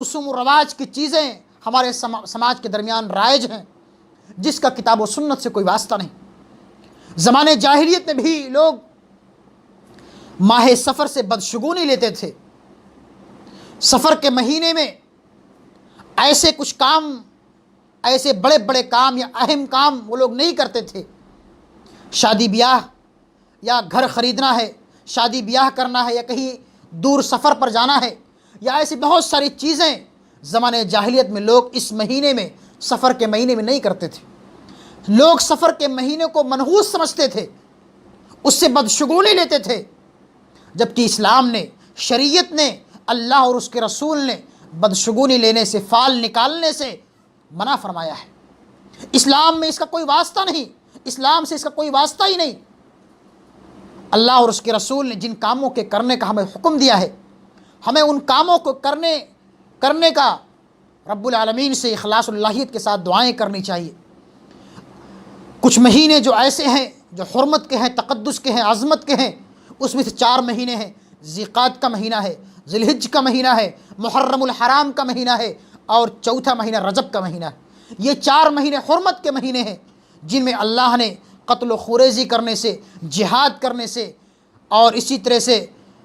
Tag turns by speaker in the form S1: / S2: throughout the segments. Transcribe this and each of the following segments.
S1: رسوم و رواج کی چیزیں ہمارے سماج کے درمیان رائج ہیں جس کا کتاب و سنت سے کوئی واسطہ نہیں۔ زمانے جاہلیت میں بھی لوگ ماہ سفر سے بدشگونی لیتے تھے۔ سفر کے مہینے میں ایسے کچھ کام، ایسے بڑے بڑے کام یا اہم کام وہ لوگ نہیں کرتے تھے۔ شادی بیاہ یا گھر خریدنا ہے، شادی بیاہ کرنا ہے، یا کہیں دور سفر پر جانا ہے، یا ایسی بہت ساری چیزیں زمانے جاہلیت میں لوگ اس مہینے میں، سفر کے مہینے میں نہیں کرتے تھے۔ لوگ سفر کے مہینے کو منحوس سمجھتے تھے، اس سے بدشگونی لیتے تھے، جبکہ اسلام نے، شریعت نے، اللہ اور اس کے رسول نے بدشگونی لینے سے، فال نکالنے سے منع فرمایا ہے۔ اسلام میں اس کا کوئی واسطہ نہیں، اسلام سے اس کا کوئی واسطہ ہی نہیں۔ اللہ اور اس کے رسول نے جن کاموں کے کرنے کا ہمیں حکم دیا ہے، ہمیں ان کاموں کو کرنے کا رب العالمین سے اخلاص اللہیت کے ساتھ دعائیں کرنی چاہیے۔ کچھ مہینے جو ایسے ہیں جو حرمت کے ہیں، تقدس کے ہیں، عظمت کے ہیں، اس میں سے 4 مہینے ہیں۔ ذی القعدہ کا مہینہ ہے، ذی الحجہ کا مہینہ ہے، محرم الحرام کا مہینہ ہے، اور چوتھا مہینہ رجب کا مہینہ ہے۔ یہ 4 مہینے حرمت کے مہینے ہیں جن میں اللہ نے قتل و خوریزی کرنے سے، جہاد کرنے سے، اور اسی طرح سے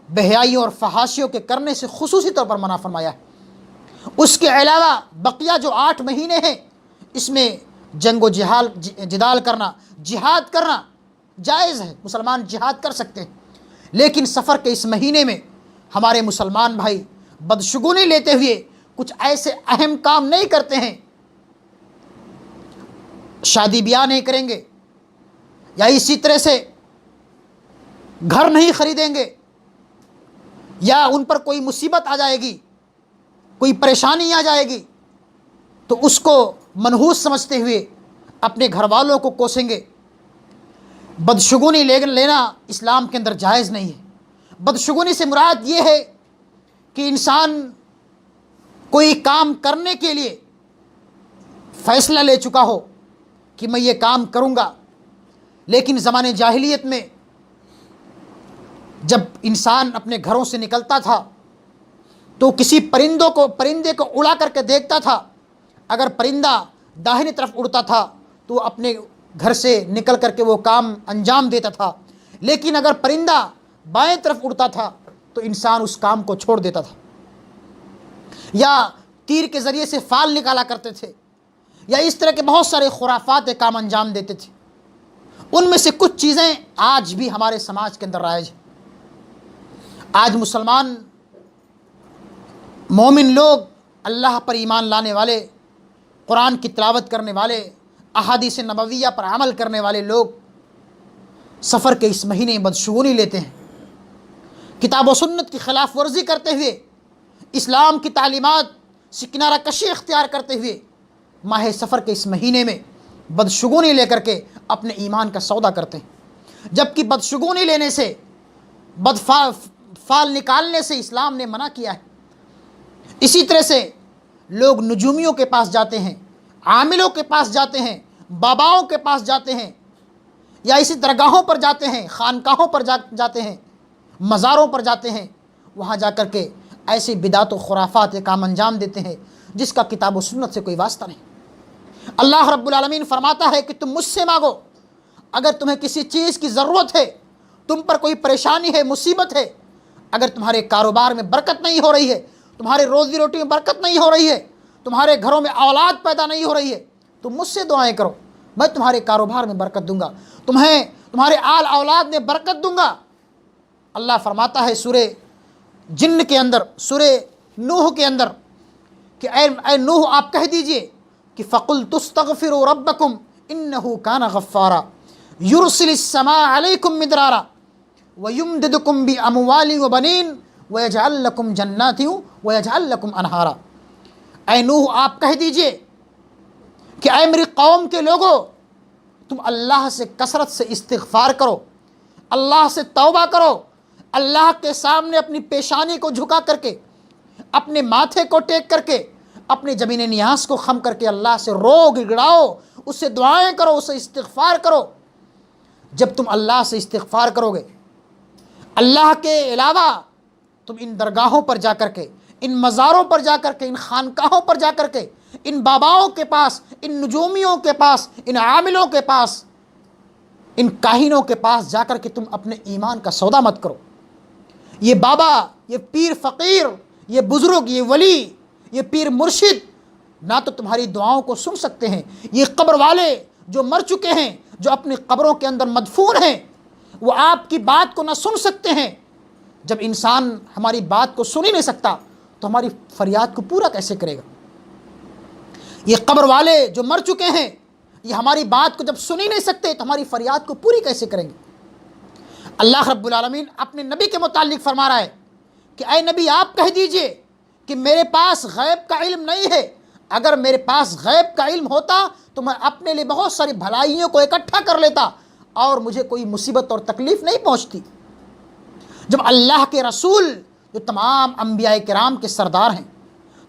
S1: بے-حیائیوں اور فحاشیوں کے کرنے سے خصوصی طور پر منع فرمایا ہے۔ اس کے علاوہ بقیہ جو 8 مہینے ہیں، اس میں جنگ و جدال کرنا، جہاد کرنا جائز ہے، مسلمان جہاد کر سکتے ہیں۔ لیکن سفر کے اس مہینے میں ہمارے مسلمان بھائی بدشگونی لیتے ہوئے کچھ ایسے اہم کام نہیں کرتے ہیں۔ شادی بیاہ نہیں کریں گے، یا اسی طرح سے گھر نہیں خریدیں گے، یا ان پر کوئی مصیبت آ جائے گی، کوئی پریشانی آ جائے گی، تو اس کو منحوس سمجھتے ہوئے اپنے گھر والوں کو کوسیں گے۔ بدشگونی لینا اسلام کے اندر جائز نہیں ہے۔ بدشگونی سے مراد یہ ہے کہ انسان کوئی کام کرنے کے لیے فیصلہ لے چکا ہو کہ میں یہ کام کروں گا، لیکن زمانے جاہلیت میں جب انسان اپنے گھروں سے نکلتا تھا تو کسی پرندے کو اڑا کر کے دیکھتا تھا۔ اگر پرندہ داہنی طرف اڑتا تھا تو اپنے گھر سے نکل کر کے وہ کام انجام دیتا تھا، لیکن اگر پرندہ بائیں طرف اڑتا تھا تو انسان اس کام کو چھوڑ دیتا تھا۔ یا تیر کے ذریعے سے فال نکالا کرتے تھے، یا اس طرح کے بہت سارے خرافات کام انجام دیتے تھے۔ ان میں سے کچھ چیزیں آج بھی ہمارے سماج کے اندر رائج ہیں۔ آج مسلمان مومن لوگ، اللہ پر ایمان لانے والے، قرآن کی تلاوت کرنے والے، احادیث نبویہ پر عمل کرنے والے لوگ سفر کے اس مہینے میں بدشگونی لیتے ہیں، کتاب و سنت کی خلاف ورزی کرتے ہوئے، اسلام کی تعلیمات سے کنارہ کشی اختیار کرتے ہوئے ماہ سفر کے اس مہینے میں بدشگونی لے کر کے اپنے ایمان کا سودا کرتے ہیں، جبکہ بدشگونی لینے سے، فال نکالنے سے اسلام نے منع کیا ہے۔ اسی طرح سے لوگ نجومیوں کے پاس جاتے ہیں، عاملوں کے پاس جاتے ہیں، باباؤں کے پاس جاتے ہیں، یا اسی درگاہوں پر جاتے ہیں، خانقاہوں پر جاتے ہیں، مزاروں پر جاتے ہیں، وہاں جا کر کے ایسی بدعت و خرافات کام انجام دیتے ہیں جس کا کتاب و سنت سے کوئی واسطہ نہیں۔ اللہ رب العالمین فرماتا ہے کہ تم مجھ سے مانگو، اگر تمہیں کسی چیز کی ضرورت ہے، تم پر کوئی پریشانی ہے، مصیبت ہے، اگر تمہارے کاروبار میں برکت نہیں ہو رہی ہے، تمہارے روزی روٹی میں برکت نہیں ہو رہی ہے، تمہارے گھروں میں اولاد پیدا نہیں ہو رہی ہے، تم مجھ سے دعائیں کرو، میں تمہارے کاروبار میں برکت دوں گا، تمہارے آل اولاد میں برکت دوں گا۔ اللہ فرماتا ہے سورہ جن کے اندر، سورہ نوح کے اندر، کہ اے نوح آپ کہہ دیجئے کہ فَقُلْتُ اسْتَغْفِرُوا رَبَّكُمْ إِنَّهُ كَانَ غَفَّارًا يُرْسِلِ السَّمَاءَ عَلَيْكُمْ مِدْرَارًا وَيُمْدِدْكُمْ بِأَمْوَالٍ وَبَنِينَ وَيَجْعَلْ لَكُمْ جَنَّاتٍ وَيَجْعَلْ لَكُمْ أَنْهَارًا۔ اے نوح آپ کہہ دیجئے کہ اے میری قوم کے لوگوں، تم اللہ سے کثرت سے استغفار کرو، اللہ سے توبہ کرو، اللہ کے سامنے اپنی پیشانی کو جھکا کر کے، اپنے ماتھے کو ٹیک کر کے، اپنے جبین نیاز کو خم کر کے اللہ سے رو گڑگڑاؤ، اس سے دعائیں کرو، اس سے استغفار کرو۔ جب تم اللہ سے استغفار کرو گے، اللہ کے علاوہ تم ان درگاہوں پر جا کر کے، ان مزاروں پر جا کر کے، ان خانقاہوں پر جا کر کے، ان باباؤں کے پاس، ان نجومیوں کے پاس، ان عاملوں کے پاس، ان کاہنوں کے پاس جا کر کے تم اپنے ایمان کا سودا مت کرو۔ یہ بابا، یہ پیر فقیر، یہ بزرگ، یہ ولی، یہ پیر مرشد نہ تو تمہاری دعاؤں کو سن سکتے ہیں۔ یہ قبر والے جو مر چکے ہیں، جو اپنی قبروں کے اندر مدفون ہیں، وہ آپ کی بات کو نہ سن سکتے ہیں۔ جب انسان ہماری بات کو سن ہی نہیں سکتا تو ہماری فریاد کو پورا کیسے کرے گا؟ یہ قبر والے جو مر چکے ہیں، یہ ہماری بات کو جب سن ہی نہیں سکتے تو ہماری فریاد کو پوری کیسے کریں گے؟ اللہ رب العالمین اپنے نبی کے متعلق فرما رہا ہے کہ اے نبی آپ کہہ دیجئے کہ میرے پاس غیب کا علم نہیں ہے، اگر میرے پاس غیب کا علم ہوتا تو میں اپنے لیے بہت ساری بھلائیوں کو اکٹھا کر لیتا اور مجھے کوئی مصیبت اور تکلیف نہیں پہنچتی۔ جب اللہ کے رسول جو تمام انبیاء کرام کے سردار ہیں،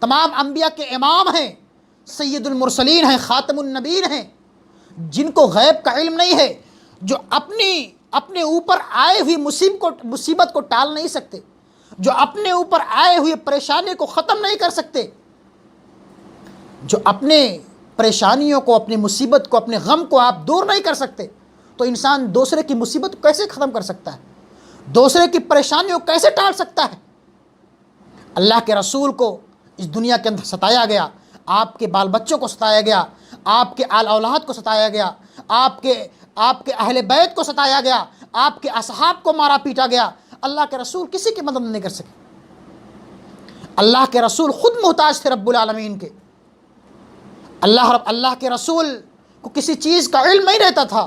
S1: تمام انبیاء کے امام ہیں، سید المرسلین ہیں، خاتم النبیین ہیں، جن کو غیب کا علم نہیں ہے، جو اپنے اوپر آئے ہوئی مصیبت کو ٹال نہیں سکتے، جو اپنے اوپر آئے ہوئے پریشانی کو ختم نہیں کر سکتے، جو اپنے پریشانیوں کو، اپنی مصیبت کو، اپنے غم کو آپ دور نہیں کر سکتے، تو انسان دوسرے کی مصیبت کو کیسے ختم کر سکتا ہے؟ دوسرے کی پریشانیوں کو کیسے ٹال سکتا ہے؟ اللہ کے رسول کو اس دنیا کے اندر ستایا گیا، آپ کے بال بچوں کو ستایا گیا، آپ کے آل اولاد کو ستایا گیا، آپ کے اہل بیت کو ستایا گیا، آپ کے اصحاب کو مارا پیٹا گیا، اللہ کے رسول کسی کی مدد نہیں کر سکے۔ اللہ کے رسول خود محتاج تھے رب العالمین کے۔ اللہ کے رسول کو کسی چیز کا علم نہیں رہتا تھا۔